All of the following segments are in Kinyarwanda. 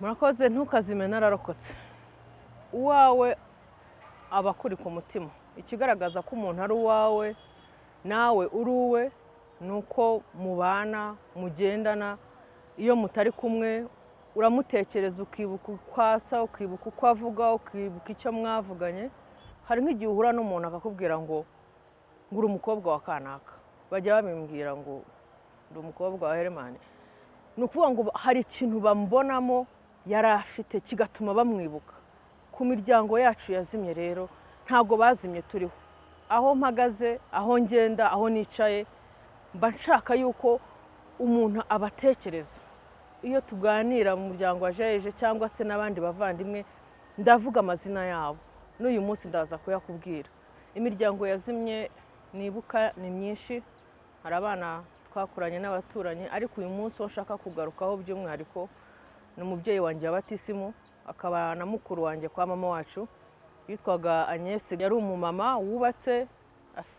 murakoze ntukazime nararokotse uwawe aba kuri ku mutima ikigaragaza ko umuntu ari uwawe nawe uri uwe nuko mubana mugendana iyo mutari kumwe uramutekereza ukibuka ukwasa ukibuka uko avuga ukibuka icyo mwavuganye hari nk'igihe uhura n'umuntu akakubwira ngo ngura umukobwa wa kanaka bajya babimbwira ngo ndi umukobwa wa Herman ni ukuvuga ngo hari ikintu bambonamo yari afite kigatuma bamwibuka ku miryango yacu yazimye rero ntago bazimye turiho aho mpagaze aho ngenda aho nicaye mba nshaka yuko umuntu abatekereza iyo tuganira mu muryango wa Jeje cyangwa se n'abandi bavandimwe ndavuga amazina yabo n'uyu munsi ndaza kuyakubwira imiryango yazimye nibuka ni myinshi hari abana twakuranye n'abaturanyi ariko uyu munsi nshaka kugarukaho by'umwihariko n'umubyeyi wanjye wabatisimu akaba na mukuru wanjye kwa mama wacu yitwaga Agnes yari umumama wubatse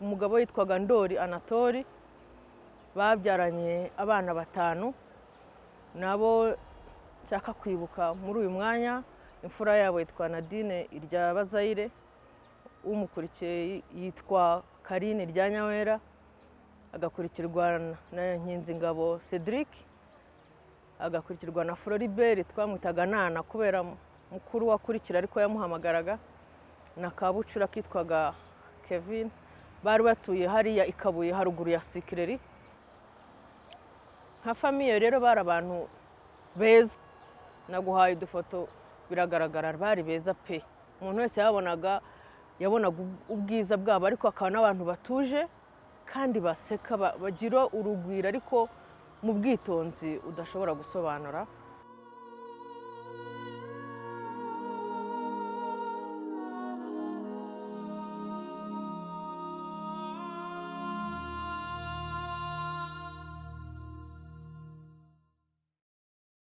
umugabo yitwaga Ndori Anatori babyaranye abana 5 nabo nshaka kwibuka muri uyu mwanya imfura yabo yitwa Nadine irya Bazayire umukurikiye yitwa Karine irya Nyawera agakurikirwa na Nkinzingabo Cedric agakurikirwa na Floribert twamwitaga Nana kubera mukuru wakurikira ariko yamuhamagaraga na Kabucura kitwaga Kevin bari batuye hariya Ikabuye haruguru ya Sikireri nka famiye rero bari abantu beza naguhaye udufoto biragaragara bari beza pe umuntu wese yabonaga ubwiza bwabo ariko akaba n'abantu batuje kandi baseka bagira urugwira ariko mu bwitonzi udashobora gusobanura